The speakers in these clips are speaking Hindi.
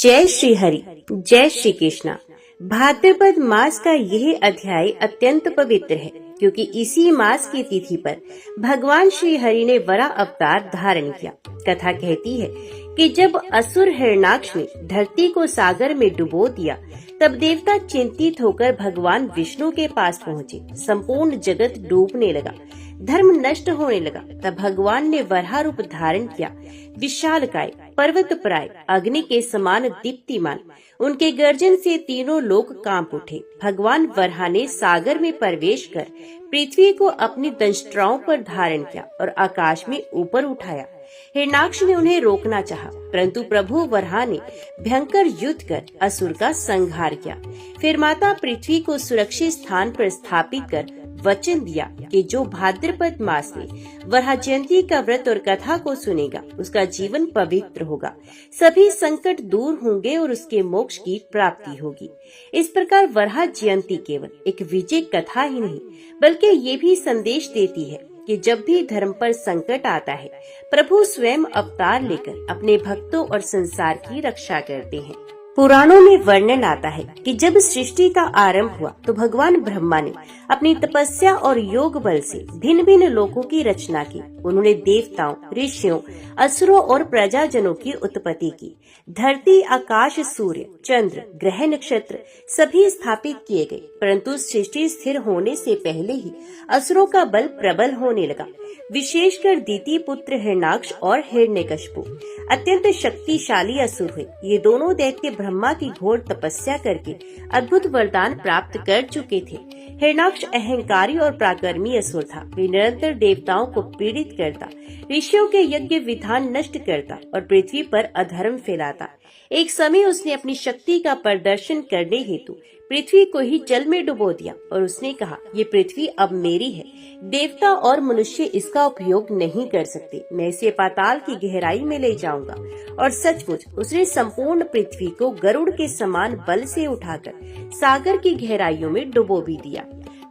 जय श्री हरि, जय श्री कृष्णा। भाद्रपद मास का यह अध्याय अत्यंत पवित्र है, क्योंकि इसी मास की तिथि पर भगवान श्री हरि ने वराह अवतार धारण किया। कथा कहती है कि जब असुर हिरण्याक्ष ने धरती को सागर में डुबो दिया, तब देवता चिंतित होकर भगवान विष्णु के पास पहुँचे। संपूर्ण जगत डूबने लगा, धर्म नष्ट होने लगा। तब भगवान ने वराह रूप धारण किया। विशालकाय, पर्वतप्राय, अग्नि के समान दीप्तिमान, उनके गर्जन से तीनों लोक कांप उठे। भगवान वराह ने सागर में प्रवेश कर पृथ्वी को अपनी दंष्ट्राओं पर धारण किया और आकाश में ऊपर उठाया। हिरण्याक्ष ने उन्हें रोकना चाहा, परंतु प्रभु वराह ने भयंकर युद्ध कर असुर का संहार किया। फिर माता पृथ्वी को सुरक्षित स्थान पर स्थापित कर वचन दिया कि जो भाद्रपद मास में वराह जयंती का व्रत और कथा को सुनेगा, उसका जीवन पवित्र होगा, सभी संकट दूर होंगे और उसके मोक्ष की प्राप्ति होगी। इस प्रकार वराह जयंती केवल एक विजय कथा ही नहीं, बल्कि ये भी संदेश देती है कि जब भी धर्म पर संकट आता है, प्रभु स्वयं अवतार लेकर अपने भक्तों और संसार की रक्षा करते हैं। पुराणों में वर्णन आता है कि जब सृष्टि का आरंभ हुआ, तो भगवान ब्रह्मा ने अपनी तपस्या और योग बल से भिन्न भिन्न लोकों की रचना की। उन्होंने देवताओं, ऋषियों, असुरों और प्रजाजनों की उत्पत्ति की। धरती, आकाश, सूर्य, चंद्र, ग्रह, नक्षत्र सभी स्थापित किए गए, परंतु सृष्टि स्थिर होने से पहले ही असुरों का बल प्रबल होने लगा। विशेषकर दिति पुत्र हिरण्याक्ष और हिरण्यकशिपु अत्यंत शक्तिशाली असुर हुए। ये दोनों दैत्य ब्रह्मा की घोर तपस्या करके अद्भुत वरदान प्राप्त कर चुके थे। हिरण्याक्ष अहंकारी और पराक्रमी असुर था। वे निरंतर देवताओं को पीड़ित करता, ऋषियों के यज्ञ विधान नष्ट करता और पृथ्वी पर अधर्म फैलाता। एक समय उसने अपनी शक्ति का प्रदर्शन करने हेतु पृथ्वी को ही जल में डुबो दिया और उसने कहा, ये पृथ्वी अब मेरी है, देवता और मनुष्य इसका उपयोग नहीं कर सकते, मैं इसे पाताल की गहराई में ले जाऊंगा। और सचमुच उसने संपूर्ण पृथ्वी को गरुड़ के समान बल से उठाकर सागर की गहराइयों में डुबो भी दिया।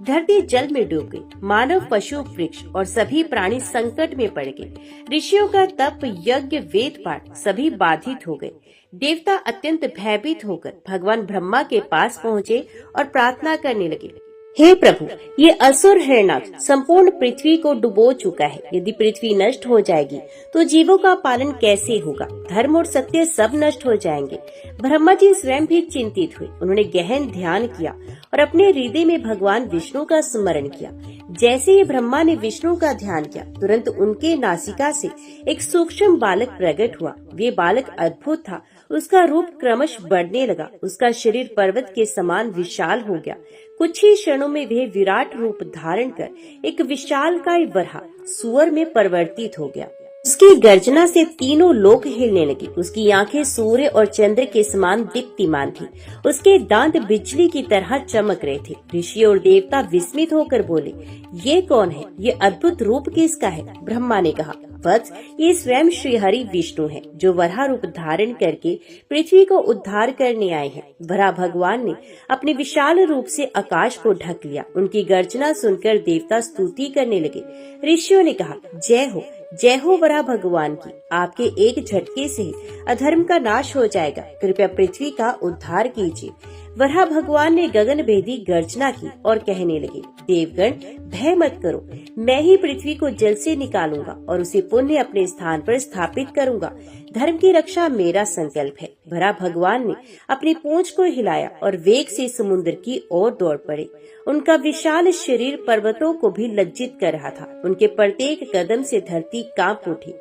धरती जल में डूब गई। मानव, पशु, वृक्ष और सभी प्राणी संकट में पड़ गए। ऋषियों का तप, यज्ञ, वेद पाठ सभी बाधित हो गए। देवता अत्यंत भयभीत होकर भगवान ब्रह्मा के पास पहुँचे और प्रार्थना करने लगे, हे प्रभु, ये असुर हिरण्याक्ष संपूर्ण पृथ्वी को डुबो चुका है। यदि पृथ्वी नष्ट हो जाएगी तो जीवों का पालन कैसे होगा? धर्म और सत्य सब नष्ट हो जाएंगे। ब्रह्मा जी स्वयं भी चिंतित हुए। उन्होंने गहन ध्यान किया और अपने हृदय में भगवान विष्णु का स्मरण किया। जैसे ही ब्रह्मा ने विष्णु का ध्यान किया, तुरंत उनके नासिका से एक सूक्ष्म बालक प्रकट हुआ। वे बालक अद्भुत था। उसका रूप क्रमश बढ़ने लगा। उसका शरीर पर्वत के समान विशाल हो गया। कुछ ही क्षणों में वह विराट रूप धारण कर एक विशालकाय वराह सुअर में परिवर्तित हो गया। उसकी गर्जना से तीनों लोक हिलने लगे। उसकी आंखें सूर्य और चंद्र के समान दीप्तिमान थी। उसके दांत बिजली की तरह चमक रहे थे। ऋषि और देवता विस्मित होकर बोले, ये कौन है? ये अद्भुत रूप किसका है? ब्रह्मा ने कहा, वत्स, ये स्वयं श्री हरि विष्णु है, जो वराह रूप धारण करके पृथ्वी को उद्धार करने आए हैं। वराह भगवान ने अपने विशाल रूप से आकाश को ढक लिया। उनकी गर्जना सुनकर देवता स्तुति करने लगे। ऋषियों ने कहा, जय हो वराह भगवान की। आपके एक झटके से ही अधर्म का नाश हो जाएगा। कृपया पृथ्वी का उद्धार कीजिए। वराह भगवान ने गगन भेदी गर्जना की और कहने लगे, देवगण, भय मत करो, मैं ही पृथ्वी को जल से निकालूंगा और उसे पुनः अपने स्थान पर स्थापित करूंगा। धर्म की रक्षा मेरा संकल्प है। वराह भगवान ने अपनी पूंछ को हिलाया और वेग से समुद्र की ओर दौड़ पड़े। उनका विशाल शरीर पर्वतों को भी लज्जित कर रहा था। उनके प्रत्येक कदम से धरती कांप उठी।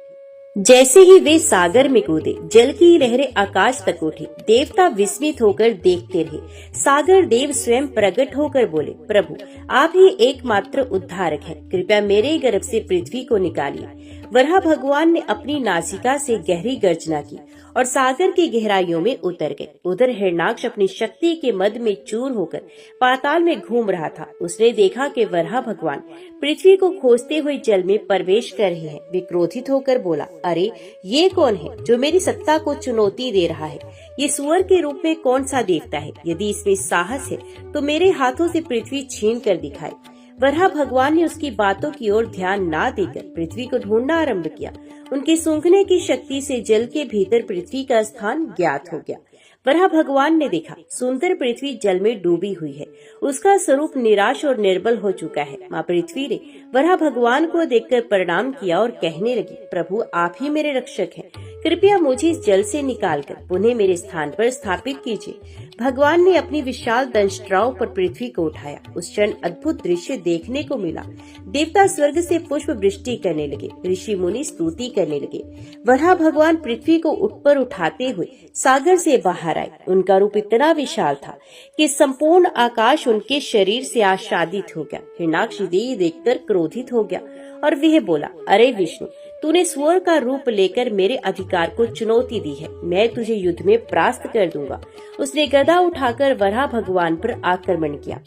जैसे ही वे सागर में कूदे, जल की लहरें आकाश तक उठी। देवता विस्मित होकर देखते रहे। सागर देव स्वयं प्रकट होकर बोले, प्रभु, आप ही एकमात्र उद्धारक हैं। कृपया मेरे गर्भ से पृथ्वी को निकालिए। वराह भगवान ने अपनी नासिका से गहरी गर्जना की और सागर की गहराइयों में उतर गए। उधर हिरण्याक्ष अपनी शक्ति के मद में चूर होकर पाताल में घूम रहा था। उसने देखा कि वराह भगवान पृथ्वी को खोजते हुए जल में प्रवेश कर रहे हैं। वे क्रोधित होकर बोला, अरे, ये कौन है जो मेरी सत्ता को चुनौती दे रहा है? ये सुअर के रूप में कौन सा देवता है? यदि इसमें साहस है तो मेरे हाथों से पृथ्वी छीन कर दिखाए। वराह भगवान ने उसकी बातों की ओर ध्यान न देकर पृथ्वी को ढूंढना आरंभ किया। उनके सूंघने की शक्ति से जल के भीतर पृथ्वी का स्थान ज्ञात हो गया। वराह भगवान ने देखा सुंदर पृथ्वी जल में डूबी हुई है, उसका स्वरूप निराश और निर्बल हो चुका है। माँ पृथ्वी ने वराह भगवान को देखकर प्रणाम किया और कहने लगी, प्रभु आप ही मेरे रक्षक हैं, कृपया मुझे इस जल से निकालकर पुनः मेरे स्थान पर स्थापित कीजिए। भगवान ने अपनी विशाल दंष्ट्राओं पर पृथ्वी को उठाया। उस क्षण अद्भुत दृश्य देखने को मिला। देवता स्वर्ग से पुष्प वृष्टि करने लगे, ऋषि मुनि स्तुति करने लगे। वराह भगवान पृथ्वी को ऊपर उठाते हुए सागर से बाहर आए। उनका रूप इतना विशाल था कि संपूर्ण आकाश उनके शरीर से आच्छादित हो गया। हिरण्याक्ष ये देखकर क्रोधित हो गया और वह बोला, अरे विष्णु, तूने सूअर का रूप लेकर मेरे अधिकार को चुनौती दी है, मैं तुझे युद्ध में परास्त कर दूंगा। उसने गदा उठाकर वराह भगवान पर आक्रमण किया,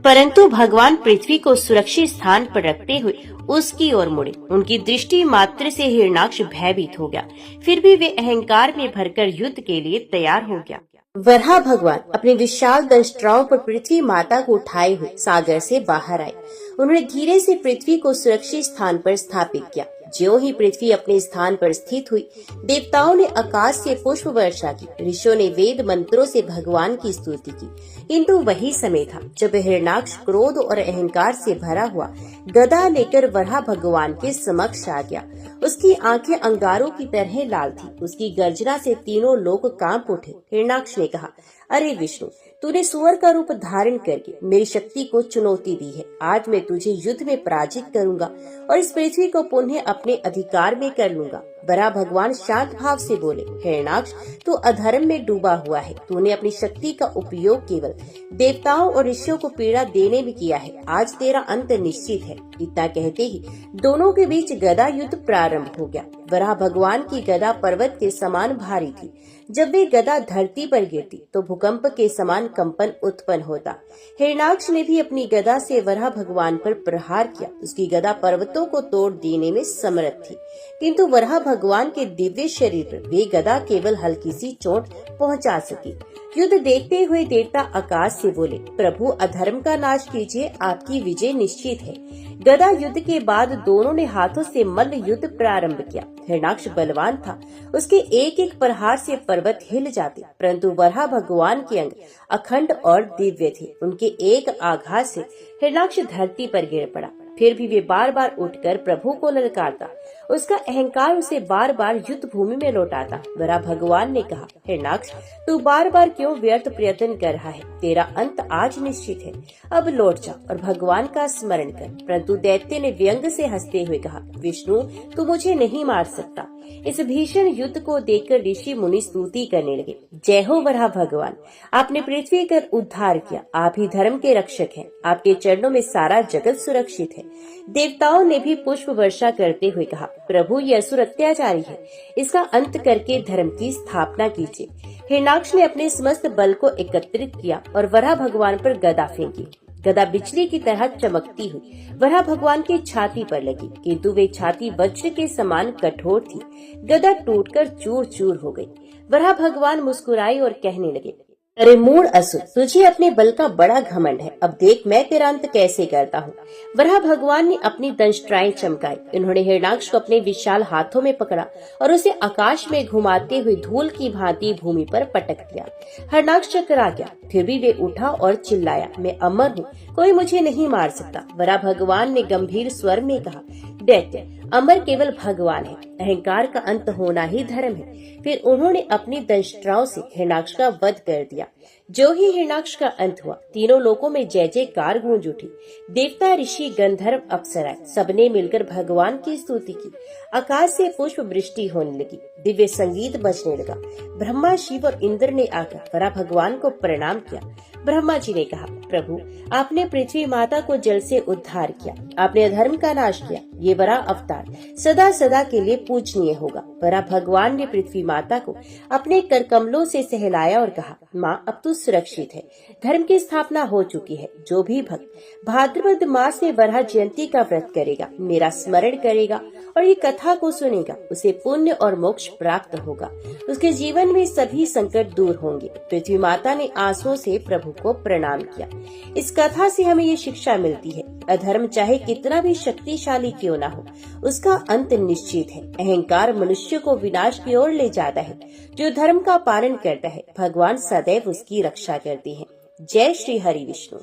परंतु भगवान पृथ्वी को सुरक्षित स्थान पर रखते हुए उसकी ओर मुड़े। उनकी दृष्टि मात्र से हिरण्याक्ष भयभीत हो गया, फिर भी वे अहंकार में भरकर युद्ध के लिए तैयार हो गया। वराह भगवान अपने विशाल दंष्ट्राओं पर पृथ्वी माता को उठाए हुए सागर से बाहर आए। उन्होंने धीरे से पृथ्वी को सुरक्षित स्थान पर स्थापित किया। ज्यों ही पृथ्वी अपने स्थान पर स्थित हुई, देवताओं ने आकाश से पुष्प वर्षा की, ऋषियों ने वेद मंत्रों से भगवान की स्तुति की। किंतु वही समय था जब हिरण्याक्ष क्रोध और अहंकार से भरा हुआ गदा लेकर वराह भगवान के समक्ष आ गया। उसकी आंखें अंगारों की तरह लाल थी। उसकी गर्जना से तीनों लोग कांप उठे। हिरण्याक्ष ने कहा, अरे विष्णु, तूने सूअर का रूप धारण करके मेरी शक्ति को चुनौती दी है। आज मैं तुझे युद्ध में पराजित करूंगा और इस पृथ्वी को पुनः अपने अधिकार में कर लूंगा। वराह भगवान शांत भाव से बोले, हिरण्याक्ष, तू अधर्म में डूबा हुआ है। तूने अपनी शक्ति का उपयोग केवल देवताओं और ऋषियों को पीड़ा देने में किया है। आज तेरा अंत निश्चित है। इतना कहते ही दोनों के बीच गदा युद्ध प्रारंभ हो गया। वराह भगवान की गदा पर्वत के समान भारी थी। जब वे गदा धरती पर गिरती तो भूकंप के समान कंपन उत्पन्न होता। हिरण्याक्ष ने भी अपनी गदा से वराह भगवान पर प्रहार किया। उसकी गदा पर्वतों को तोड़ देने में समर्थ थी, किंतु वराह भगवान के दिव्य शरीर पर वे गदा केवल हल्की सी चोट पहुंचा सकी। युद्ध देखते हुए देवता आकाश से बोले, प्रभु अधर्म का नाश कीजिए, आपकी विजय निश्चित है। गदा युद्ध के बाद दोनों ने हाथों से मल्ल युद्ध प्रारंभ किया। हिरण्याक्ष बलवान था, उसके एक एक प्रहार से पर्वत हिल जाते, परंतु वराह भगवान के अंग अखंड और दिव्य थे। उनके एक आघात से हिरण्याक्ष धरती पर गिर पड़ा। फिर भी वे बार बार उठकर प्रभु को ललकारता। उसका अहंकार उसे बार बार युद्ध भूमि में लौटाता। वराह भगवान ने कहा, हिरण्याक्ष, तू बार बार क्यों व्यर्थ प्रयत्न कर रहा है? तेरा अंत आज निश्चित है। अब लौट जा और भगवान का स्मरण कर। परंतु दैत्य ने व्यंग से हंसते हुए कहा, विष्णु, तू मुझे नहीं मार सकता। इस भीषण युद्ध को देखकर ऋषि मुनि स्तुति करने लगे, जय हो वराह भगवान, आपने पृथ्वी का उद्धार किया। आप ही धर्म के रक्षक हैं। आपके चरणों में सारा जगत सुरक्षित है। देवताओं ने भी पुष्प वर्षा करते हुए कहा, प्रभु, यह असुर अत्याचारी है, इसका अंत करके धर्म की स्थापना कीजिए। हिरण्याक्ष ने अपने समस्त बल को एकत्रित किया और वराह भगवान पर गदा फेंकी। गदा बिजली की तरह चमकती हुई वराह भगवान की छाती पर लगी, किंतु वे छाती वज्र के समान कठोर थी। गदा टूटकर चूर चूर हो गई। वराह भगवान मुस्कुराए और कहने लगे, अरे मूढ़ असुर, तुझे अपने बल का बड़ा घमंड है। अब देख मैं तेरा अंत कैसे करता हूँ। वराह भगवान ने अपनी दंष्ट्राएं चमकाई। इन्होंने हिरण्याक्ष को अपने विशाल हाथों में पकड़ा और उसे आकाश में घुमाते हुए धूल की भांति भूमि पर पटक दिया। हिरण्याक्ष चकरा गया, फिर भी वे उठा और चिल्लाया, मैं अमर हूँ, कोई मुझे नहीं मार सकता। वराह भगवान ने गंभीर स्वर में कहा, दैत्य, अमर केवल भगवान है, अहंकार का अंत होना ही धर्म है। फिर उन्होंने अपनी दंष्ट्राओं से हिरण्याक्ष का वध कर दिया। जो ही हिरण्याक्ष का अंत हुआ, तीनों लोकों में जय जयकार गूंज उठी। देवता, ऋषि, गंधर्व, अप्सराएं सबने मिलकर भगवान की स्तुति की। आकाश से पुष्प वृष्टि होने लगी, दिव्य संगीत बजने लगा। ब्रह्मा, शिव और इंद्र ने आकर वराह भगवान को प्रणाम किया। ब्रह्मा जी ने कहा, प्रभु, आपने पृथ्वी माता को जल से उद्धार किया, आपने अधर्म का नाश किया। ये वराह अवतार सदा सदा के लिए पूजनीय होगा। वराह भगवान ने पृथ्वी माता को अपने कर कमलों से सहलाया और कहा, माँ, अब तू सुरक्षित है, धर्म की स्थापना हो चुकी है। जो भी भक्त भाद्रपद मास में वराह जयंती का व्रत करेगा, मेरा स्मरण करेगा और ये कथा को सुनेगा, उसे पुण्य और मोक्ष प्राप्त होगा। उसके जीवन में सभी संकट दूर होंगे। पृथ्वी माता ने आंसुओं से प्रभु को प्रणाम किया। इस कथा से हमें ये शिक्षा मिलती है, अधर्म चाहे कितना भी शक्तिशाली क्यों ना हो, उसका अंत निश्चित है। अहंकार मनुष्य को विनाश की ओर ले जाता है। जो धर्म का पालन करता है, भगवान सदैव उसकी रक्षा करते हैं। जय श्री हरि विष्णु।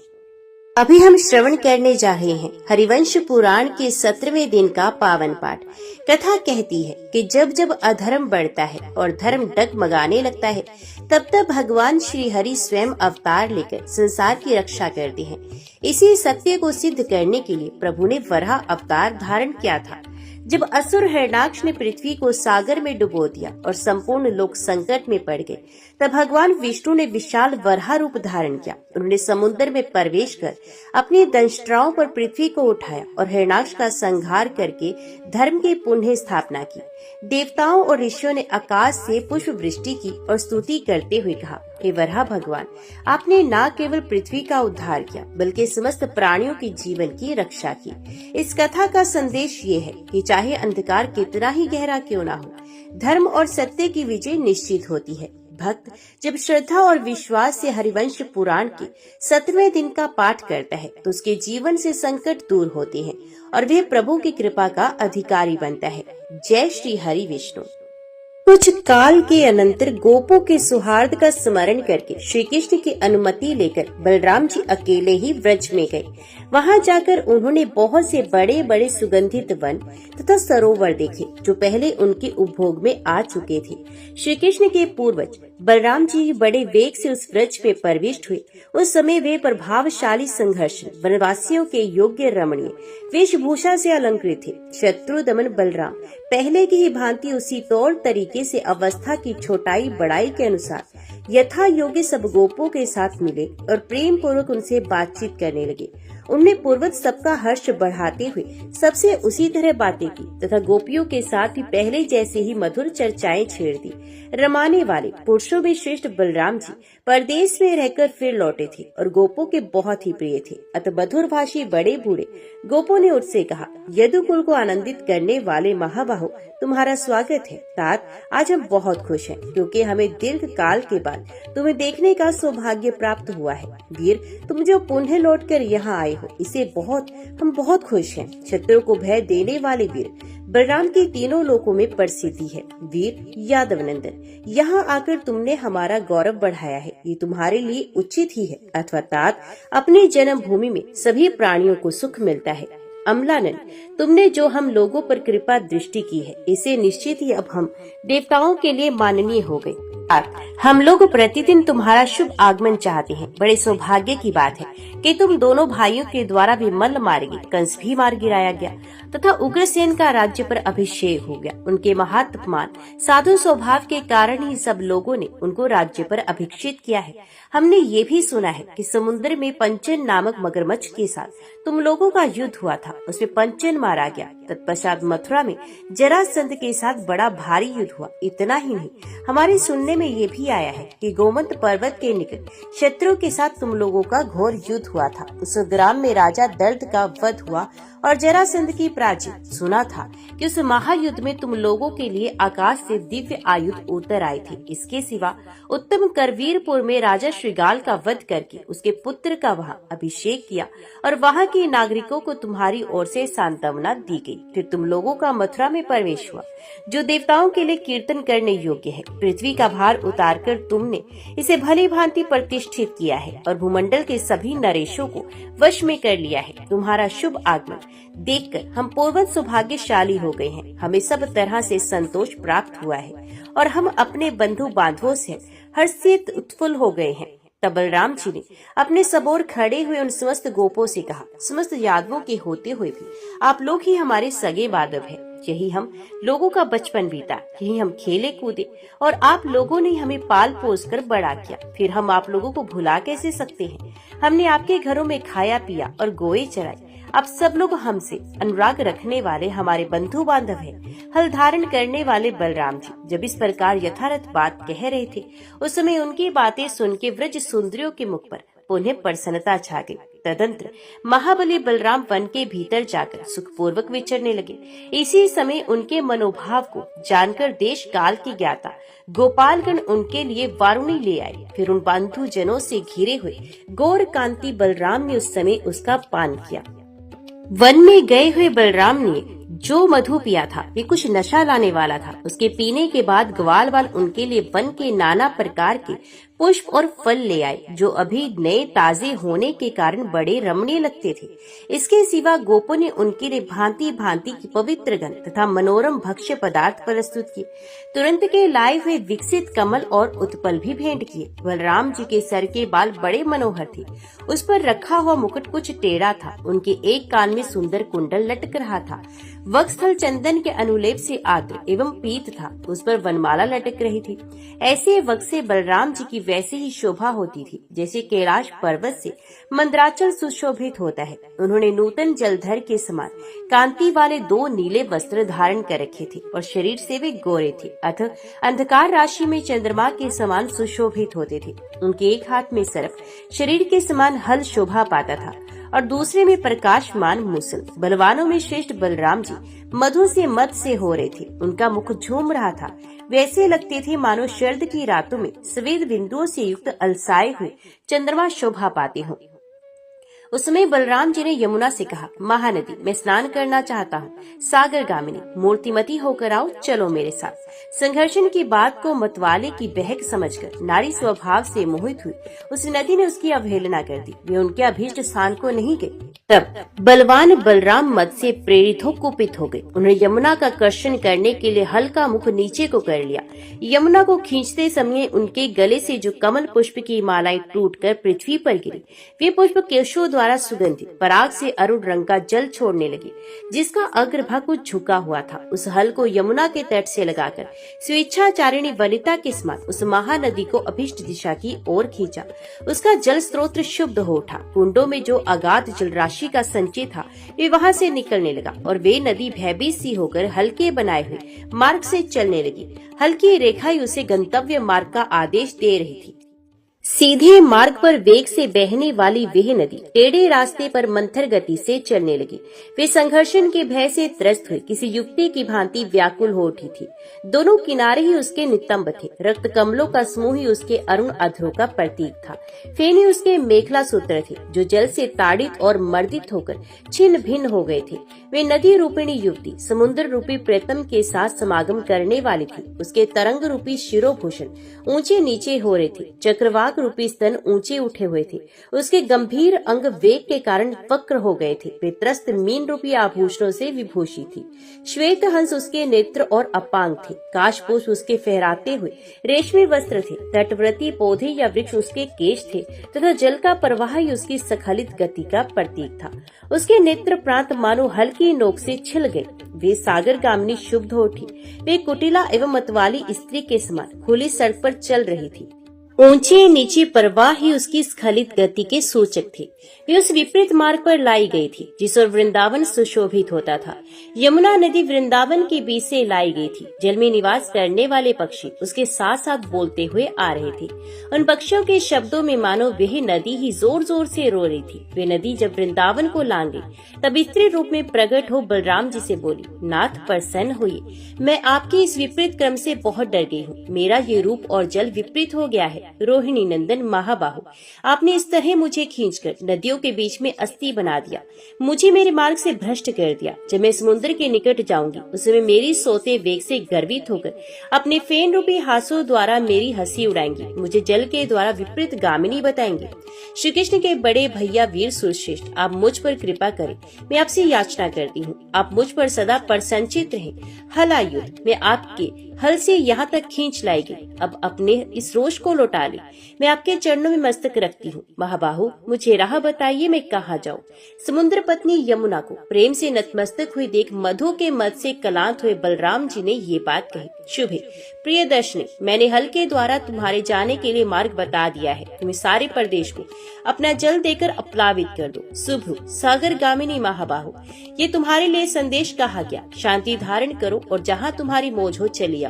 अभी हम श्रवण करने जा रहे हैं हरिवंश पुराण के 17वें दिन का पावन पाठ। कथा कहती है कि जब जब अधर्म बढ़ता है और धर्म डगमगाने लगता है, तब तब भगवान श्री हरि स्वयं अवतार लेकर संसार की रक्षा करते हैं। इसी सत्य को सिद्ध करने के लिए प्रभु ने वराह अवतार धारण किया था। जब असुर हिरण्याक्ष ने पृथ्वी को सागर में डुबो दिया और संपूर्ण लोक संकट में पड़ गए, तब भगवान विष्णु ने विशाल वराह रूप धारण किया। उन्होंने समुद्र में प्रवेश कर अपनी दंष्ट्राओं पर पृथ्वी को उठाया और हिरण्याक्ष का संहार करके धर्म की पुनः स्थापना की। देवताओं और ऋषियों ने आकाश से पुष्प वृष्टि की और स्तुति करते हुए कहा, हे वराह भगवान, आपने न केवल पृथ्वी का उद्धार किया बल्कि समस्त प्राणियों के जीवन की रक्षा की। इस कथा का संदेश ये है कि चाहे अंधकार कितना ही गहरा क्यों ना हो, धर्म और सत्य की विजय निश्चित होती है। भक्त जब श्रद्धा और विश्वास से हरिवंश पुराण के 17वें दिन का पाठ करता है, तो उसके जीवन से संकट दूर होते हैं और वह प्रभु की कृपा का अधिकारी बनता है। जय श्री हरि विष्णु। कुछ काल के अनंतर गोपों के सौहार्द का स्मरण करके श्री कृष्ण की अनुमति लेकर बलराम जी अकेले ही व्रज में गए। वहां जाकर उन्होंने बहुत से बड़े बड़े सुगंधित वन तथा सरोवर देखे, जो पहले उनके उपभोग में आ चुके थे। श्री कृष्ण के पूर्वज बलराम जी बड़े वेग से उस व्रज में प्रविष्ट हुए। उस समय वे प्रभावशाली संघर्ष वनवासियों के योग्य रमणीय वेशभूषा से अलंकृत थे। शत्रु दमन बलराम पहले की ही भांति उसी तौर तरीके से अवस्था की छोटाई बड़ाई के अनुसार यथा योग्य सब गोपों के साथ मिले और प्रेम पूर्वक उनसे बातचीत करने लगे। उनने पूर्वज सबका हर्ष बढ़ाते हुए सबसे उसी तरह बातें की तथा गोपियों के साथ भी पहले जैसे ही मधुर चर्चाएं छेड़ दी। रमाने वाले पुरुषों में श्रेष्ठ बलराम जी परदेश में रहकर फिर लौटे थे और गोपों के बहुत ही प्रिय थे। अतः मधुर भाषी बड़े बूढ़े गोपों ने उससे कहा, यदुकुल को आनंदित करने वाले महाबाहो, तुम्हारा स्वागत है। तात, आज हम बहुत खुश हैं क्योंकि हमें दीर्घ काल के बाद तुम्हें देखने का सौभाग्य प्राप्त हुआ है। वीर, तुम जो पुनः लौट कर यहाँ आए हो, इसे हम बहुत खुश हैं। शत्रु को भय देने वाले वीर बलराम की तीनों लोकों में प्रसिद्धि है। वीर यादव नंदन, यहाँ आकर तुमने हमारा गौरव बढ़ाया है, ये तुम्हारे लिए उचित ही है। अथवा तात, अपनी जन्म भूमि में सभी प्राणियों को सुख मिलता है। अमलानंद, तुमने जो हम लोगों पर कृपा दृष्टि की है, इसे निश्चित ही अब हम देवताओं के लिए माननीय हो गए। हम लोग प्रतिदिन तुम्हारा शुभ आगमन चाहते हैं। बड़े सौभाग्य की बात है कि तुम दोनों भाइयों के द्वारा भी मल्ल मार्गी कंस भी मार गिराया गया तथा उग्रसेन का राज्य पर अभिषेक हो गया। उनके महात्मान साधु स्वभाव के कारण ही सब लोगों ने उनको राज्य पर अभिषिक्त किया है। हमने ये भी सुना है कि समुद्र में पंचन नामक मगरमच्छ के साथ तुम लोगों का युद्ध हुआ था, उसमें पंचन मारा गया। तत्पश्चात मथुरा में जरासंध के साथ बड़ा भारी युद्ध हुआ। इतना ही नहीं, हमारे सुनने में ये भी आया है कि गोमंत पर्वत के निकट शत्रु के साथ तुम लोगों का घोर युद्ध हुआ था। उस ग्राम में राजा दर्द का वध हुआ और जरासंध की पराजय। सुना था कि उस महायुद्ध में तुम लोगों के लिए आकाश से दिव्य आयुध उतर आए थे। इसके सिवा उत्तम करवीरपुर में राजा श्रीगाल का वध करके उसके पुत्र का वहां अभिषेक किया और वहां के नागरिकों को तुम्हारी ओर से सांत्वना दी गई। फिर तुम लोगों का मथुरा में प्रवेश हुआ, जो देवताओं के लिए कीर्तन करने योग्य है। पृथ्वी का भार उतारकर तुमने इसे भली भांति प्रतिष्ठित किया है और भूमंडल के सभी नरेशों को वश में कर लिया है। तुम्हारा शुभ आगमन देखकर हम पूर्वज सौभाग्यशाली हो गए हैं। हमें सब तरह से संतोष प्राप्त हुआ है और हम अपने बंधु बांधवों से हर्षित उत्फुल्ल हो गए हैं। तब बलराम जी ने अपने सबोर खड़े हुए उन समस्त गोपों से कहा, समस्त यादवों के होते हुए भी आप लोग ही हमारे सगे बांधव हैं। यही हम लोगों का बचपन बीता, यही हम खेले कूदे और आप लोगों ने हमें पाल पोस कर बड़ा किया। फिर हम आप लोगों को भुला कैसे सकते हैं। हमने आपके घरों में खाया पिया और गोए चराए। आप सब लोग हमसे अनुराग रखने वाले हमारे बंधु बांधव हैं। हल धारण करने वाले बलराम जी जब इस प्रकार यथार्थ बात कह रहे थे, उस समय उनकी बातें सुन के व्रज सुंदरियों के मुख पर उन्हें प्रसन्नता छा गई। तदंतर महाबली बलराम वन के भीतर जाकर सुखपूर्वक विचरने लगे। इसी समय उनके मनोभाव को जानकर देश काल की ज्ञाता गोपालगण उनके लिए वारुणी ले आए। फिर उन बंधु जनों से घिरे हुए गौर कांति बलराम ने उस समय उसका पान किया। वन में गए हुए बलराम ने जो मधु पिया था वे कुछ नशा लाने वाला था। उसके पीने के बाद ग्वाल वाल उनके लिए वन के नाना प्रकार के पुष्प और फल ले आए, जो अभी नए ताजे होने के कारण बड़े रमणीय लगते थे। इसके सिवा गोपों ने उनके लिए भांति भांति की पवित्र गंध तथा मनोरम भक्ष्य पदार्थ प्रस्तुत किए। तुरंत के लाए हुए विकसित कमल और उत्पल भी भेंट किए। बलराम जी के सर के बाल बड़े मनोहर थे। उस पर रखा हुआ मुकुट कुछ टेढ़ा था। उनके एक कान में सुंदर कुंडल लटक रहा था। वक्षस्थल चंदन के अनुलेप से आद्र एवं पीत था। उस पर वनमाला लटक रही थी। ऐसे वक्ष से बलराम जी की वैसे ही शोभा होती थी जैसे कैलाश पर्वत से मंदराचल सुशोभित होता है। उन्होंने नूतन जलधर के समान कांति वाले 2 नीले वस्त्र धारण कर रखे थे और शरीर से वे गोरे थे, अतः अंधकार राशि में चंद्रमा के समान सुशोभित होते थे। उनके एक हाथ में सर्प शरीर के समान हल शोभा पाता था और दूसरे में प्रकाशमान मूसल। बलवानों में श्रेष्ठ बलराम जी मधु से मत से हो रहे थे। उनका मुख झूम रहा था। वैसे लगते थे मानो शरद की रातों में सफेद बिंदुओं से युक्त अलसाए हुए चंद्रमा शोभा पाते हों। उस समय बलराम जी ने यमुना से कहा, महानदी, मैं स्नान करना चाहता हूँ। सागर गामिनी, मूर्तिमती होकर आओ, चलो मेरे साथ। संघर्षण की बात को मतवाले की बहक समझकर नारी स्वभाव से मोहित हुई उस नदी ने उसकी अवहेलना कर दी। वे उनके अभीष्ट स्थान को नहीं गई। तब बलवान बलराम मद से प्रेरित हो कुपित हो गए। उन्होंने यमुना का कर्षण करने के लिए हल्का मुख नीचे को कर लिया। यमुना को खींचते समय उनके गले से जो कमल पुष्प की मालाएं टूटकर पृथ्वी पर गिरी, वे पुष्प केशों द्वारा सुगंधित पराग से अरुण रंग का जल छोड़ने लगे, जिसका अग्रभाग कुछ झुका हुआ था। उस हल को यमुना के तट से लगाकर स्वेच्छाचारिणी वनिता के समान उस महानदी को अभिष्ट दिशा की ओर खींचा। उसका जल स्रोत शुद्ध हो उठा। कुंडों में जो अगाध जल राशि का संचय था वे वहां से निकलने लगा और वे नदी भयभीत सी होकर हल्के बनाए हुए मार्ग से चलने लगी। हल्की रेखा ही उसे गंतव्य मार्ग का आदेश दे रही थी। सीधे मार्ग पर वेग से बहने वाली वह नदी टेढ़े रास्ते पर मंथर गति से चलने लगी। वे संघर्षण के भय से त्रस्त हुए किसी युवती की भांति व्याकुल हो उठी थी। दोनों किनारे ही उसके नितंब थे। रक्त कमलों का समूह ही उसके अरुण अधरों का प्रतीक था। फेनी उसके मेखला सूत्र थे, जो जल से ताड़ित और मर्दित होकर छिन्न भिन्न हो गए थे। वे नदी रूपिणी युवती समुद्र रूपी प्रेतम के साथ समागम करने वाली थी। उसके तरंग रूपी शिरोभूषण ऊंचे नीचे हो रहे थे। चक्रवाक रूपी स्तन ऊंचे उठे हुए थे। उसके गंभीर अंग वेग के कारण वक्र हो गए थे। वे त्रस्त मीन रूपी आभूषणों से विभूषित थी। श्वेत हंस उसके नेत्र और अपांग थे। काशपुष्प उसके फहराते हुए रेशमी वस्त्र थे। तटवर्ती पौधे या वृक्ष उसके केश थे तथा जल का प्रवाह ही उसकी सखलित गति का प्रतीक था। उसके नेत्र प्रांत मानो हल्की नोक से छिल गए। वे सागर गामिनी शुद्ध हो उठी। वे कुटिला एवं मतवाली स्त्री के समान खुली सड़क पर चल रही थी। ऊंचे नीचे प्रवाह ही उसकी स्खलित गति के सूचक थे। वे उस विपरीत मार्ग पर लाई गई थी जिस ओर वृंदावन सुशोभित होता था। यमुना नदी वृंदावन के बीच से लाई गई थी। जल में निवास करने वाले पक्षी उसके साथ साथ बोलते हुए आ रहे थे। उन पक्षियों के शब्दों में मानो वह नदी ही जोर जोर से रो रही थी। वे नदी जब वृंदावन को लांग गई तब स्त्री रूप में प्रकट हो बलराम जी से बोली, नाथ प्रसन्न होइए, मैं आपके इस विपरीत क्रम से बहुत डर गई हूँ। मेरा ये रूप और जल विपरीत हो गया है। रोहिणी नंदन महाबाहु, आपने इस तरह मुझे खींचकर नदियों के बीच में अस्थि बना दिया, मुझे मेरे मार्ग से भ्रष्ट कर दिया। जब मैं समुद्र के निकट जाऊंगी उस समय मेरी सोते वेग से गर्वित होकर अपने फेन रूपी हाथों द्वारा मेरी हंसी उड़ाएंगी, मुझे जल के द्वारा विपरीत गामिनी बताएंगे। श्री कृष्ण के बड़े भैया वीर सुरश्रेष्ठ, आप मुझ पर कृपा करें, मैं आपसे याचना करती हूँ। आप मुझ पर सदा प्रसन्नचित्त रहें। हलायुध, मैं आपके हल से यहाँ तक खींच लाई गई। अब अपने इस रोष को लौटा ले। मैं आपके चरणों में मस्तक रखती हूँ। महाबाहु, मुझे राह बताइए, मैं कहाँ जाऊँ। समुद्र पत्नी यमुना को प्रेम से नतमस्तक हुई देख मधु के मद से कलांत हुए बलराम जी ने ये बात कही, शुभे प्रिय दर्शनी, मैंने हल के द्वारा तुम्हारे जाने के लिए मार्ग बता दिया है। तुम्हें सारे प्रदेश को अपना जल देकर अपलावित कर दो। शुभ सागर गामिनी महाबाहु, ये तुम्हारे लिए संदेश कहा गया। शांति धारण करो और जहाँ तुम्हारी मौज हो चली आओ।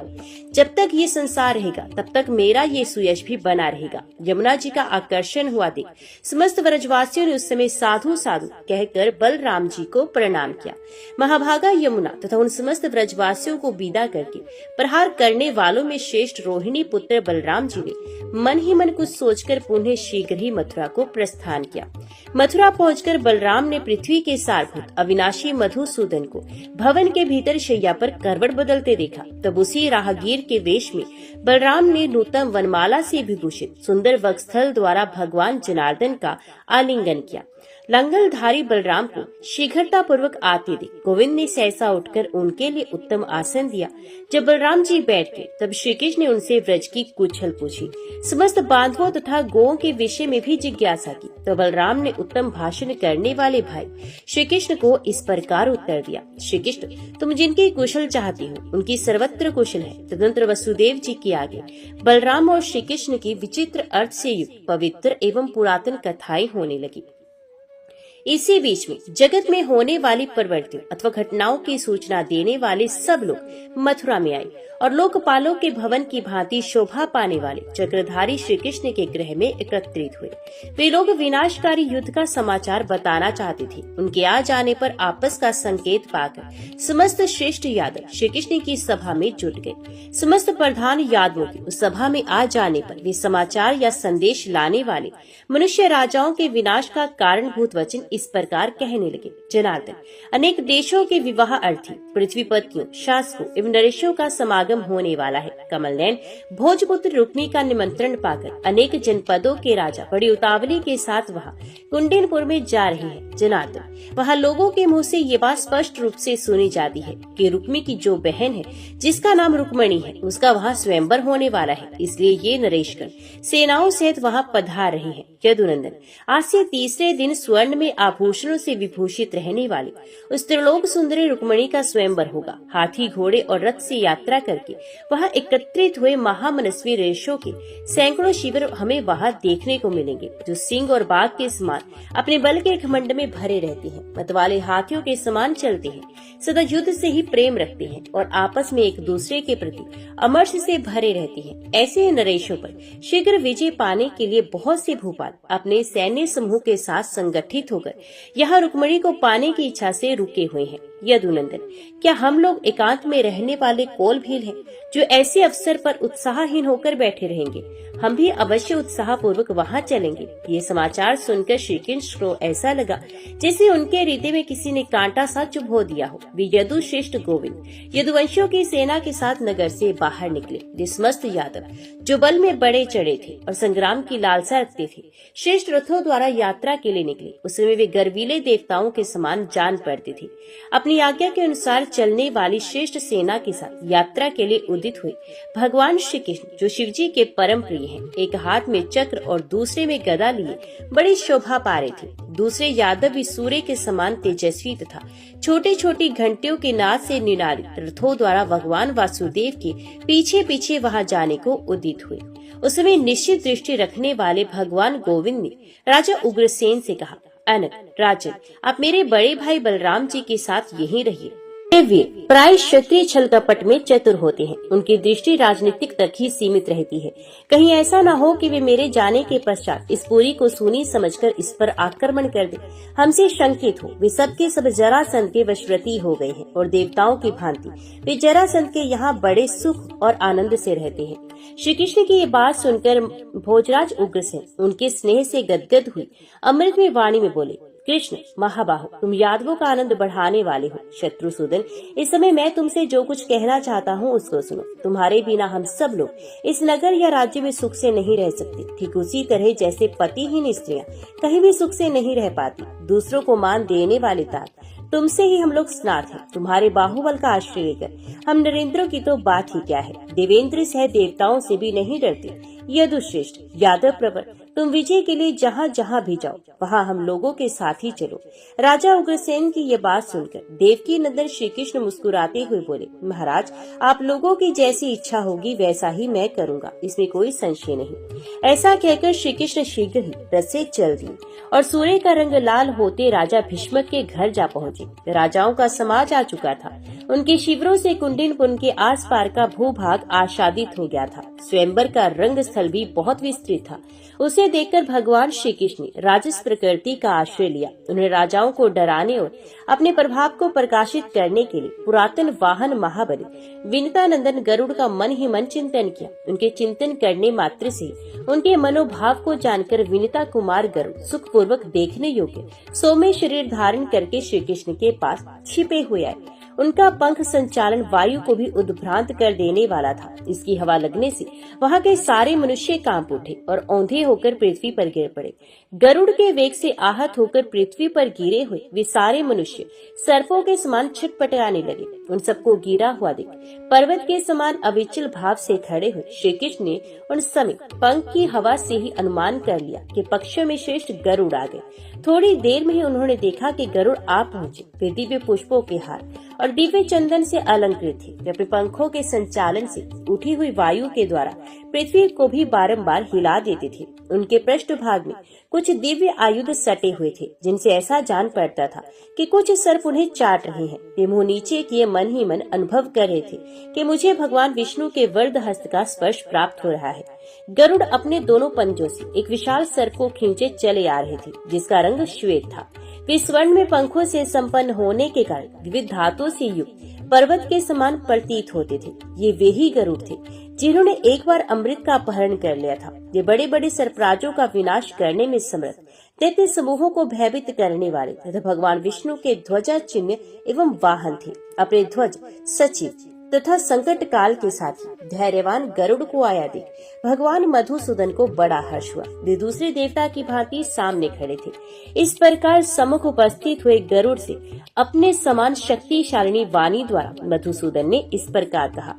जब तक ये संसार रहेगा तब तक मेरा ये सुयश भी बना रहेगा। यमुना जी का आकर्षण हुआ देख समस्त व्रजवासियों ने उस समय साधु साधु कहकर बलराम जी को प्रणाम किया। महाभागा यमुना तथा उन समस्त व्रजवासियों को विदा करके प्रहार करने वालों में श्रेष्ठ रोहिणी पुत्र बलराम जी ने मन ही मन कुछ सोचकर पुनः शीघ्र ही मथुरा को प्रस्थान किया। मथुरा पहुंचकर बलराम ने पृथ्वी के सारभूत अविनाशी मधुसूदन को भवन के भीतर शैया पर करवट बदलते देखा। तब उसी राहगीर के वेश में बलराम ने नूतन वनमाला से विभूषित सुंदर वक्षस्थल द्वारा भगवान जनार्दन का आलिंगन किया। लंगलधारी बलराम को शीघ्रता पूर्वक आते देख गोविंद ने सहसा उठकर उनके लिए उत्तम आसन दिया। जब बलराम जी बैठ गए तब श्री कृष्ण ने उनसे व्रज की कुछ छल पूछी, समस्त बांधवों तथा गोओं के विषय में भी जिज्ञासा की। तो बलराम ने उत्तम भाषण करने वाले भाई श्री कृष्ण को इस प्रकार उत्तर दिया, श्री कृष्ण, तुम जिनकी कुशल चाहती हो उनकी सर्वत्र कुशल है। तदनंतर वसुदेव जी के आगे बलराम और श्री कृष्ण की विचित्र अर्थ से युक्त पवित्र एवं पुरातन कथाएं होने लगी। इसी बीच में जगत में होने वाली परिवर्तन अथवा घटनाओं की सूचना देने वाले सब लोग मथुरा में आए और लोकपालों के भवन की भांति शोभा पाने वाले चक्रधारी श्री कृष्ण के गृह में एकत्रित हुए। वे लोग विनाशकारी युद्ध का समाचार बताना चाहते थे। उनके आ जाने पर आपस का संकेत पाकर समस्त श्रेष्ठ यादव श्री कृष्ण की सभा में जुट गए। समस्त प्रधान यादवों के उस सभा में आ जाने पर वे समाचार या संदेश लाने वाले मनुष्य राजाओं के विनाश का कारणभूत वचन इस प्रकार कहने लगे, जनार्दन, अनेक देशों के विवाह अर्थी पृथ्वीपतियों, शासकों एवं नरेशों का समागम होने वाला है। कमलनयन भोजपुत्र रुक्मी का निमंत्रण पाकर अनेक जनपदों के राजा बड़ी उतावली के साथ वहां कुंडनपुर में जा रहे हैं। जनार्दन, वहां लोगों के मुंह से ये बात स्पष्ट रूप से सुनी जाती है कि रुक्मी की जो बहन है जिसका नाम रुक्मणी है उसका वहां स्वयंवर होने वाला है। इसलिए ये नरेशगण सेनाओं सहित वहां पधार रहे हैं। यदुनंदन, आज से तीसरे दिन स्वर्ण में आभूषणों से विभूषित रहने वाली उस त्रिलोक सुंदरी रुक्मणी का स्वयंवर होगा। हाथी, घोड़े और रथ से यात्रा करके वहां एकत्रित हुए महामनस्वी नरेशों के सैकड़ों शिविर हमें वहां देखने को मिलेंगे, जो सिंह और बाघ के समान अपने बल के घमंड में भरे रहते हैं, मतवाले हाथियों के समान चलते हैं, सदा युद्ध से ही प्रेम रखते हैं और आपस में एक दूसरे के प्रति अमर्ष से भरे रहते हैं। ऐसे नरेशों पर शीघ्र विजय पाने के लिए बहुत से भूपाल अपने सैन्य समूह के साथ संगठित होकर यहाँ रुक्मणी को पाने की इच्छा से रुके हुए हैं। यदुनंदन, क्या हम लोग एकांत में रहने वाले कोल भील हैं जो ऐसे अवसर पर उत्साहहीन होकर बैठे रहेंगे? हम भी अवश्य उत्साह पूर्वक वहाँ चलेंगे। ये समाचार सुनकर श्री कृष्ण को ऐसा लगा जैसे उनके हृदय में किसी ने कांटा सा चुभो दिया हो। वे यदु श्रेष्ठ गोविंद यदुवंशियों की सेना के साथ नगर से बाहर निकले। वे समस्त यादव जो बल में बड़े चढ़े थे और संग्राम की लालसा रखते थे, श्रेष्ठ रथों द्वारा यात्रा के लिए निकले। उस समय वे गर्वीले देवताओं के समान जान पड़ते थे। अपनी आज्ञा के अनुसार चलने वाली श्रेष्ठ सेना के साथ यात्रा के लिए उदित हुए भगवान श्री कृष्ण, जो शिव जी के परम प्रिय हैं, एक हाथ में चक्र और दूसरे में गदा लिए बड़ी शोभा पा रहे थे। दूसरे यादव भी सूर्य के समान तेजस्वी तथा छोटी छोटी घंटियों के नाद से निनादित रथों द्वारा भगवान वासुदेव के पीछे पीछे वहां जाने को उदित हुए। उस समय निश्चित दृष्टि रखने वाले भगवान गोविंद ने राजा उग्रसेन से कहा, अनक राजन, आप मेरे बड़े भाई बलराम जी के साथ यहीं रहिए। वे प्राय क्षत्रिय छल कपट में चतुर होते हैं। उनकी दृष्टि राजनीतिक तक ही सीमित रहती है। कहीं ऐसा न हो कि वे मेरे जाने के पश्चात इस पुरी को सूनी समझकर इस पर आक्रमण कर दे, हमसे शंकित हो। वे सबके सब जरासंध के वशवर्ती हो गए हैं और देवताओं की भांति वे जरासंध के यहाँ बड़े सुख और आनंद से रहते हैं। श्री कृष्ण की ये बात सुनकर भोजराज उग्रसेन उनके स्नेह से गदगद हुई अमृत में वाणी में बोले, कृष्ण महाबाहु, तुम यादवों का आनंद बढ़ाने वाले हो। शत्रुसूदन, इस समय मैं तुमसे जो कुछ कहना चाहता हूँ उसको सुनो। तुम्हारे बिना हम सब लोग इस नगर या राज्य में सुख से नहीं रह सकते। ठीक उसी तरह जैसे पतिहीन स्त्रियां कहीं भी सुख से नहीं रह पाती, दूसरों को मान देने वाले तात तुमसे ही हम लोग स्नात हैं। तुम्हारे बाहुबल का आश्रय लेकर हम नरेंद्रों की तो बात ही क्या है, देवेंद्र सह देवताओं से भी नहीं डरते। यदुश्रेष्ठ यादव प्रवर, तुम विजय के लिए जहाँ जहाँ भी जाओ वहाँ हम लोगों के साथ ही चलो। राजा उग्रसेन की ये बात सुनकर देवकी नंदन श्री कृष्ण मुस्कुराते हुए बोले, महाराज, आप लोगों की जैसी इच्छा होगी वैसा ही मैं करूँगा, इसमें कोई संशय नहीं। ऐसा कहकर श्री कृष्ण शीघ्र ही रथ से चल दिए और सूर्य का रंग लाल होते राजा भीष्मक के घर जा पहुँचे। राजाओं का समाज आ चुका था। उनके शिविरों से कुंडिनपुर के आस पार का भूभाग आच्छादित हो गया था। स्वयंवर का रंग स्थल भी बहुत विस्तृत था। उसे देखकर भगवान श्री कृष्ण ने राजस प्रकृति का आश्रय लिया। उन्हें राजाओं को डराने और अपने प्रभाव को प्रकाशित करने के लिए पुरातन वाहन महाबली विनीतानंदन गरुड़ का मन ही मन चिंतन किया। उनके चिंतन करने मात्र से उनके मनोभाव को जानकर विनीता कुमार गरुड़ सुखपूर्वक देखने योग्य सौम्य शरीर धारण करके श्री कृष्ण के पास छिपे हुए आए। उनका पंख संचालन वायु को भी उद्भ्रांत कर देने वाला था। इसकी हवा लगने से वहाँ के सारे मनुष्य कांप उठे और औंधे होकर पृथ्वी पर गिर पड़े। गरुड़ के वेग से आहत होकर पृथ्वी पर गिरे हुए वे सारे मनुष्य सर्पों के समान छटपटाने लगे। उन सबको गिरा हुआ देख पर्वत के समान अविचल भाव से खड़े हुए श्री कृष्ण ने उन समय पंख की हवा से ही अनुमान कर लिया कि पक्षियों में श्रेष्ठ गरुड़ आ गए। थोड़ी देर में ही उन्होंने देखा कि गरुड़ आ पहुँचे। वे दिव्य पुष्पों के हार और दिव्य चंदन से अलंकृत थे। वे अपने पंखों के संचालन से उठी हुई वायु के द्वारा पृथ्वी को भी बारंबार हिला देते थे। उनके पृष्ठभाग में कुछ दिव्य आयुध सटे हुए थे, जिनसे ऐसा जान पड़ता था कि कुछ सर्प उन्हें चाट रहे हैं। वे मुंह नीचे किए मन ही मन अनुभव कर रहे थे कि मुझे भगवान विष्णु के वरद हस्त का स्पर्श प्राप्त हो रहा है। गरुड़ अपने दोनों पंजों से एक विशाल सर्प को खींचे चले आ रहे थे, जिसका रंग श्वेत था। वे स्वर्ण में पंखों से संपन्न होने के कारण विविध धातुओं से युक्त पर्वत के समान प्रतीत होते थे। ये वे ही गरुड़ थे जिन्होंने एक बार अमृत का अपहरण कर लिया था। ये बड़े बड़े सर्पराजों का विनाश करने में समर्थ, दैत्य समूहों को भयभीत करने वाले तथा भगवान विष्णु के ध्वजा चिन्ह एवं वाहन थे। अपने ध्वज सचिव तथा संकट काल के साथ धैर्यवान गरुड़ को आया देख भगवान मधुसूदन को बड़ा हर्ष हुआ। वे दूसरे देवता की भांति सामने खड़े थे। इस प्रकार सम्मुख उपस्थित हुए गरुड़ से अपने समान शक्तिशालिनी वाणी द्वारा मधुसूदन ने इस प्रकार कहा।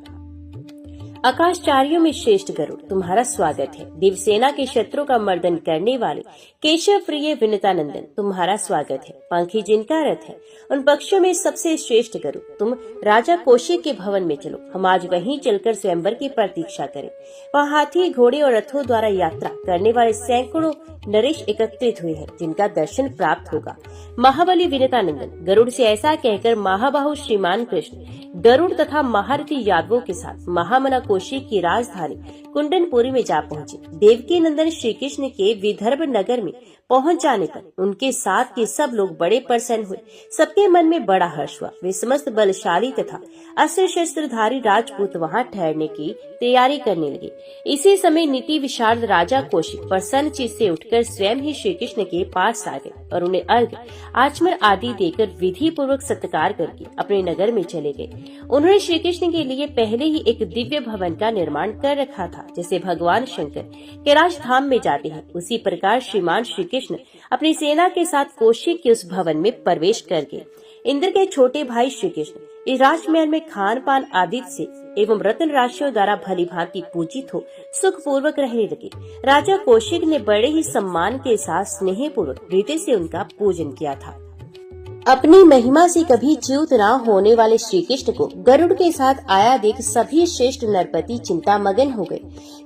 आकाशचारियों में श्रेष्ठ गरुड़, तुम्हारा स्वागत है। देवसेना के शत्रु का मर्दन करने वाले केशव प्रिय विनीतानंदन, तुम्हारा स्वागत है। पंखी जिनका रथ है, उन पक्षियों में सबसे श्रेष्ठ गरुड़, तुम राजा कौशिक के भवन में चलो। हम आज वहीं चलकर स्वयंवर की प्रतीक्षा करें। वहाँ हाथी, घोड़े और रथों द्वारा यात्रा करने वाले सैकड़ों नरेश एकत्रित हुए हैं, जिनका दर्शन प्राप्त होगा। महाबली विनीतानंदन गरुड़ से ऐसा कहकर महाबाहु श्रीमान कृष्ण गरुड़ तथा महारथी यादवों के साथ महामना कौशिक की राजधानी कुंडनपुरी में जा पहुँचे। देवकी नंदन श्री कृष्ण के विदर्भ नगर में पहुँच जाने पर उनके साथ के सब लोग बड़े प्रसन्न हुए। सबके मन में बड़ा हर्ष हुआ। वे समस्त बलशाली तथा अस्त्र शस्त्रधारी राजपूत वहाँ ठहरने की तैयारी करने लगे। इसी समय नीति विशारद राजा कौशिक प्रसन्न चित्त से उठकर स्वयं ही श्री कृष्ण के पास आ गए और उन्हें अर्घ आचमन आदि देकर विधि पूर्वक सत्कार करके अपने नगर में चले गए। उन्होंने श्री कृष्ण के लिए पहले ही एक दिव्य भवन का निर्माण कर रखा था। जैसे भगवान शंकर कैलाश धाम में जाते हैं, उसी प्रकार श्रीमान श्री कृष्ण अपनी सेना के साथ कौशिक के उस भवन में प्रवेश कर गए। इंद्र के छोटे भाई श्री कृष्ण इस राजमहल में खान पान आदि से एवं रत्न राशियों द्वारा भली भांति पूजित हो सुख पूर्वक रहने लगे। राजा कौशिक ने बड़े ही सम्मान के साथ स्नेह पूर्वक रीति से उनका पूजन किया था। अपनी महिमा से कभी च्युत न होने वाले श्री कृष्ण को गरुड़ के साथ आया देख सभी श्रेष्ठ नरपति चिंता मगन हो गए।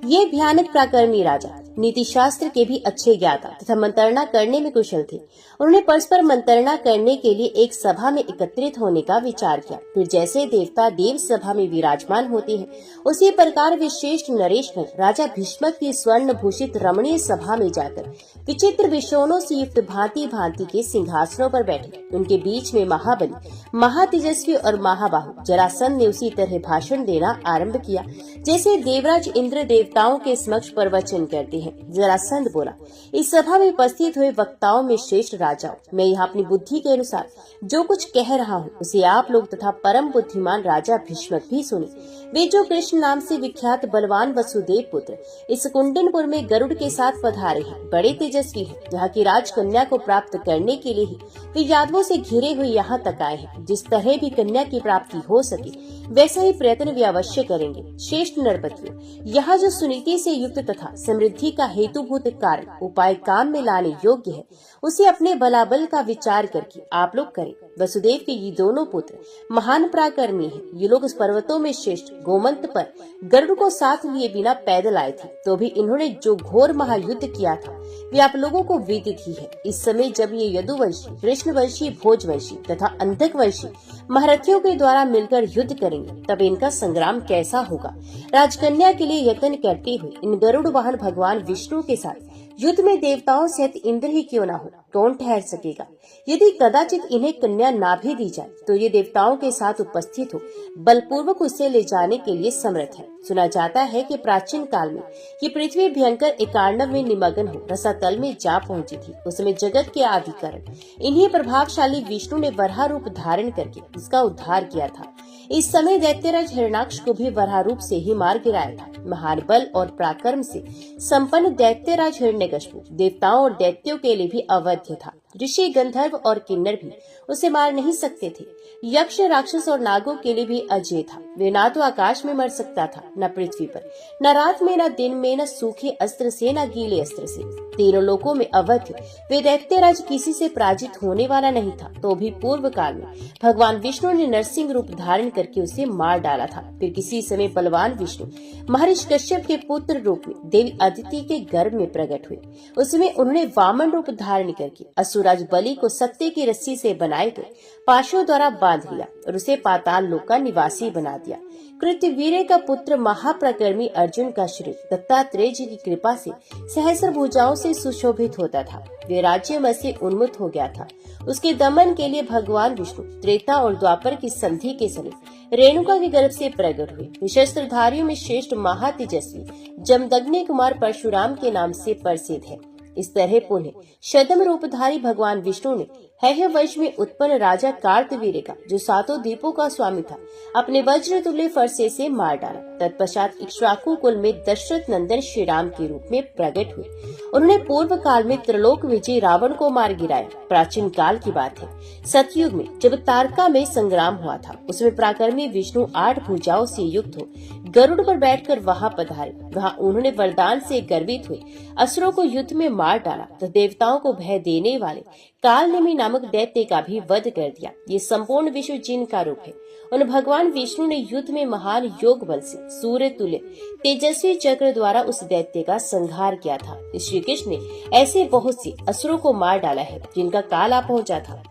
ये भयानक पराक्रमी राजा नीति शास्त्र के भी अच्छे ज्ञाता तथा मंत्रणा करने में कुशल थे। उन्होंने परस्पर मंत्रणा करने के लिए एक सभा में एकत्रित होने का विचार किया। फिर जैसे देवता देव सभा में विराजमान होते हैं, उसी प्रकार वे श्रेष्ठ नरेशगण राजा भीष्मक की स्वर्ण भूषित रमणीय सभा में जाकर विचित्र विषयों से युक्त भांति भांति के सिंहासनों पर बैठे। उनके बीच में महाबली, महातेजस्वी और महाबाहु जरासंध ने उसी तरह भाषण देना आरंभ किया जैसे देवराज इंद्र देवताओं के समक्ष प्रवचन करते हैं। जरासंध बोला, इस सभा में उपस्थित हुए वक्ताओं में श्रेष्ठ राजाओं, मैं यहाँ अपनी बुद्धि के अनुसार जो कुछ कह रहा हूँ उसे आप लोग तथा परम बुद्धिमान राजा भीष्मक भी सुने। वे जो कृष्ण नाम से विख्यात बलवान वसुदेव पुत्र इस कुंडनपुर में गरुड़ के साथ पधारे हैं, बड़े तेजस्वी हैं। यहाँ की राजकन्या को प्राप्त करने के लिए ही वे यादवों से घिरे हुए यहाँ तक आए हैं। जिस तरह भी कन्या की प्राप्ति हो सके वैसा ही प्रयत्न वे अवश्य करेंगे। श्रेष्ठ नरपतियों, यहाँ जो सुनीति से युक्त तथा समृद्धि का हेतुभूत कारण उपाय काम में लाने योग्य है, उसे अपने बलाबल का विचार करके आप लोग करें। वसुदेव के ये दोनों पुत्र महान पराक्रमी हैं। ये लोग उस पर्वतों में श्रेष्ठ गोमंत पर गरुड़ को साथ लिए बिना पैदल आए थे, तो भी इन्होंने जो घोर महायुद्ध किया था वे आप लोगों को विदित ही है। इस समय जब ये यदुवंशी, कृष्णवंशी, भोजवंशी तथा अंधकवंशी महारथियों के द्वारा मिलकर युद्ध करेंगे, तब इनका संग्राम कैसा होगा। राजकन्या के लिए यत्न करते हुए इन गरुड़ वाहन भगवान विष्णु के साथ युद्ध में देवताओं सहित इंद्र ही क्यों न हो, कौन ठहर सकेगा। यदि कदाचित इन्हें कन्या ना भी दी जाए तो ये देवताओं के साथ उपस्थित हो बलपूर्वक उसे ले जाने के लिए समर्थ है। सुना जाता है कि प्राचीन काल में ये पृथ्वी भयंकर एकार्णव में निमग्न हो रसातल में जा पहुंची थी। उसमें जगत के आदि कारण इन्हीं प्रभावशाली विष्णु ने वराह रूप धारण करके इसका उद्धार किया था। इस समय दैत्यराज हिरण्याक्ष को भी वराह रूप से ही मार गिराया था। महान बल और पराक्रम से संपन्न दैत्यराज हिरण्यकशिपु देवताओं और दैत्यों के लिए भी अवध्य था। ऋषि, गंधर्व और किन्नर भी उसे मार नहीं सकते थे। यक्ष, राक्षस और नागों के लिए भी अजय था। वे ना तो आकाश में मर सकता था, न पृथ्वी पर, न रात में, न दिन में, न सूखे अस्त्र से, न गीले अस्त्र से। तीनों लोकों में अवध्य वे दैत्यराज किसी से पराजित होने वाला नहीं था। तो भी पूर्व काल में भगवान विष्णु ने नरसिंह रूप धारण करके उसे मार डाला था। फिर किसी समय बलवान विष्णु महर्षि कश्यप के पुत्र रूप में देवी अदिति के गर्भ में प्रकट हुए। उसमें उन्होंने वामन रूप धारण करके असुराज बलि को सत्य की रस्सी से बनाए गए पाशों द्वारा बांध लिया और उसे पाताल लोक का निवासी बना दिया। कृतवीर्य का पुत्र महाप्रकर्मी अर्जुन का शरीर दत्तात्रेय जी की कृपा से सहस्र भुजाओं से सुशोभित होता था। वे राज्य से उन्मुक्त हो गया था। उसके दमन के लिए भगवान विष्णु त्रेता और द्वापर की संधि के समय रेणुका के गर्भ से प्रकट हुए। शस्त्रधारियों में श्रेष्ठ महातेजस्वी जमदग्नि कुमार परशुराम के नाम से प्रसिद्ध है। इस तरह पुनः शतम रूपधारी भगवान विष्णु ने हैह वंश में उत्पन्न राजा कार्तवीर्य का, जो सातों द्वीपों का स्वामी था, अपने वज्र तुल्य फरसे से मार डाला। तत्पश्चात इक्ष्वाकु कुल में दशरथ नंदन श्री राम के रूप में प्रकट हुए। उन्होंने पूर्व काल में त्रिलोक विजयी रावण को मार गिराया। प्राचीन काल की बात है, सतयुग में जब तारका में संग्राम हुआ था, उसमें पराक्रमी विष्णु 8 भुजाओं से युक्त हो गरुड़ पर बैठकर वहां पधारे। वहां उन्होंने वरदान से गर्वित हुए असुरों को युद्ध में मार डाला, तो देवताओं को भय देने वाले कालनेमी नामक दैत्य का भी वध कर दिया। ये संपूर्ण विश्व जिन का रूप है। उन भगवान विष्णु ने युद्ध में महान योग बल से सूर्य तुल्य तेजस्वी चक्र द्वारा उस दैत्य का संहार किया था। श्री कृष्ण ने ऐसे बहुत से असुरों को मार डाला है जिनका काल आ पहुंचा था।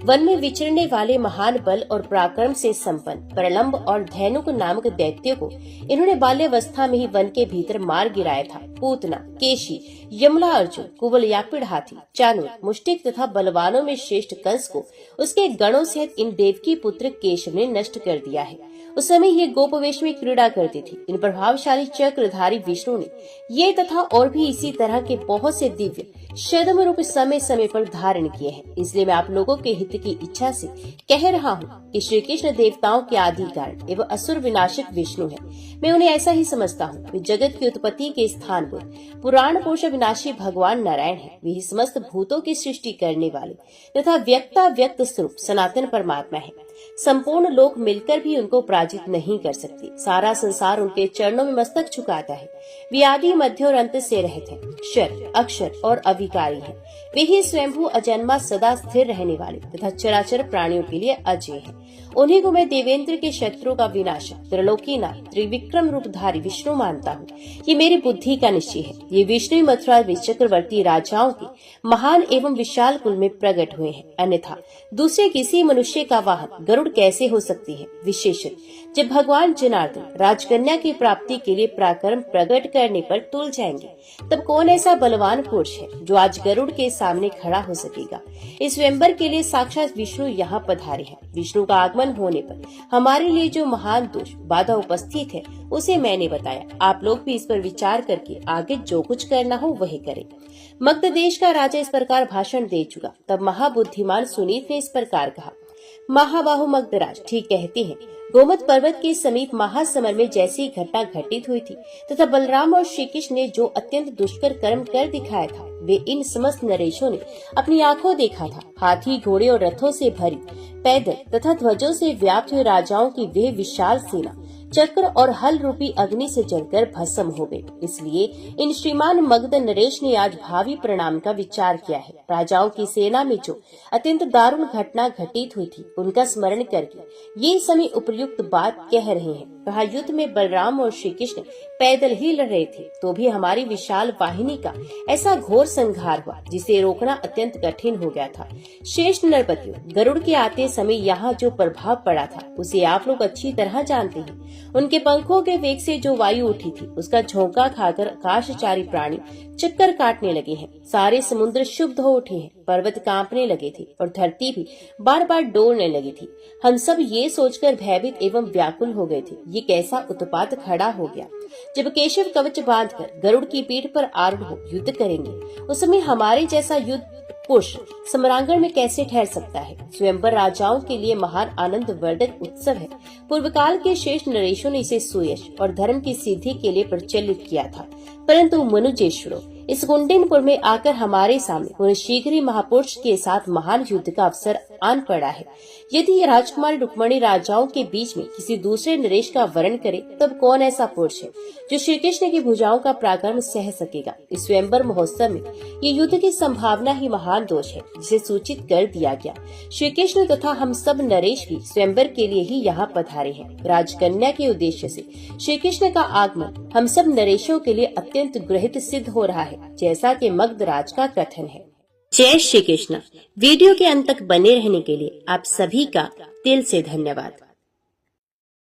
वन में विचरने वाले महान बल और पराक्रम से संपन्न प्रलंब और धैनुक नामक दैत्यों को इन्होंने बाल्यावस्था में ही वन के भीतर मार गिराया था। पूतना, केशी, यमला, अर्जुन, कुवल यापिड़ हाथी, चाणूर, मुष्टिक तथा बलवानों में श्रेष्ठ कंस को उसके गणों सहित इन देवकी पुत्र केशव ने नष्ट कर दिया है। उस समय ये गोपवेश में क्रीड़ा करती थी। इन प्रभावशाली चक्रधारी विष्णु ने ये तथा और भी इसी तरह के बहुत से दिव्य शदम रूप समय समय पर धारण किए हैं। इसलिए मैं आप लोगों के हित की इच्छा से कह रहा हूँ कि श्री कृष्ण देवताओं के आदि कारण एवं असुर विनाशक विष्णु है। मैं उन्हें ऐसा ही समझता हूँ। वे जगत की उत्पत्ति के स्थान पर पुराण पुरुष विनाशी भगवान नारायण है। वे ही समस्त भूतों की सृष्टि करने वाले तथा व्यक्ता व्यक्त स्वरूप सनातन परमात्मा है। संपूर्ण लोक मिलकर भी उनको पराजित नहीं कर सकते। सारा संसार उनके चरणों में मस्तक झुकाता है। वे आदि, मध्य और अंत से रहित हैं, क्षर, अक्षर और अविकारी हैं। वे ही स्वयंभू अजन्मा सदा स्थिर रहने वाले तथा चराचर प्राणियों के लिए अजय हैं। उन्हीं को मैं देवेंद्र के शत्रुओं का विनाशक, त्रिलोकीनाथ, त्रिविक्रम रूपधारी विष्णु मानता हूँ। ये मेरी बुद्धि का निश्चय है। ये विष्णु मथुरा चक्रवर्ती राजाओं के महान एवं विशाल कुल में प्रकट हुए हैं। अन्यथा दूसरे किसी मनुष्य का वाहन गरुड़ कैसे हो सकती है। विशेषत जब भगवान जनार्दन राजकन्या की प्राप्ति के लिए पराक्रम प्रकट करने पर तुल जाएंगे, तब कौन ऐसा बलवान पुरुष है जो आज गरुड़ के सामने खड़ा हो सकेगा। इस स्वयंवर के लिए साक्षात विष्णु यहाँ पधारे हैं। विष्णु का आगमन होने पर हमारे लिए जो महान दोष बाधा उपस्थित है, उसे मैंने बताया। आप लोग भी इस पर विचार करके आगे जो कुछ करना हो वही करें। मगध देश का राजा इस प्रकार भाषण दे चुका। तब महाबुद्धिमान सुनीत ने इस प्रकार कहा, महाबाहु मगधराज ठीक कहते हैं। गोमत पर्वत के समीप महासमर में जैसी घटना घटित हुई थी तथा बलराम और श्री कृष्ण ने जो अत्यंत दुष्कर कर्म कर दिखाया था, वे इन समस्त नरेशों ने अपनी आंखों देखा था। हाथी, घोड़े और रथों से भरी, पैदल तथा ध्वजों से व्याप्त हुए राजाओं की वे विशाल सेना चक्र और हल रूपी अग्नि से जलकर भस्म हो गए। इसलिए इन श्रीमान मगध नरेश ने आज भावी परिणाम का विचार किया है। राजाओं की सेना में जो अत्यंत दारुण घटना घटित हुई थी, उनका स्मरण करके ये समय उपयुक्त बात कह रहे हैं। कहा, युद्ध में बलराम और श्री कृष्ण पैदल ही लड़ रहे थे, तो भी हमारी विशाल वाहिनी का ऐसा घोर संहार हुआ जिसे रोकना अत्यंत कठिन हो गया था। श्रेष्ठ नरपतियों, गरुड़ के आते समय यहाँ जो प्रभाव पड़ा था उसे आप लोग अच्छी तरह जानते हैं। उनके पंखों के वेग से जो वायु उठी थी, उसका झोंका खाकर आकाशचारी प्राणी चक्कर काटने लगे हैं। सारे समुद्र शुद्ध हो उठे हैं, पर्वत कांपने लगे थे और धरती भी बार बार डोलने लगी थी। हम सब ये सोचकर भयभीत एवं व्याकुल हो गए थे, ये कैसा उत्पात खड़ा हो गया। जब केशव कवच बांधकर गरुड़ की पीठ पर आरूढ़ हो युद्ध करेंगे, उस समय हमारे जैसा युद्ध पुरुष सम्रांगण में कैसे ठहर सकता है। स्वयंवर राजाओं के लिए महान आनंद वर्धक उत्सव है। पूर्व काल के श्रेष्ठ नरेशों ने इसे सुयश और धर्म की सिद्धि के लिए प्रचलित किया था, परंतु मनुजेश्वरों, इस गुंडिनपुर में आकर हमारे सामने उन्हें शीघ्र ही महापुरुष के साथ महान युद्ध का अवसर आन पड़ा है। यदि राजकुमारी रुक्मणी राजाओं के बीच में किसी दूसरे नरेश का वर्ण करे, तब कौन ऐसा पुरुष है जो श्री कृष्ण की भुजाओं का पराक्रम सह सकेगा। इस स्वयंवर महोत्सव में ये युद्ध की संभावना ही महान दोष है, जिसे सूचित कर दिया गया। श्री कृष्ण तथा हम सब नरेश भी स्वयंवर के लिए ही यहाँ पधारे हैं। राजकन्या के उद्देश्य से श्री कृष्ण का आगमन हम सब नरेशों के लिए अत्यंत गृहित सिद्ध हो रहा है, जैसा कि मगधराज का कथन है। जय श्री कृष्ण। वीडियो के अंत तक बने रहने के लिए आप सभी का दिल से धन्यवाद।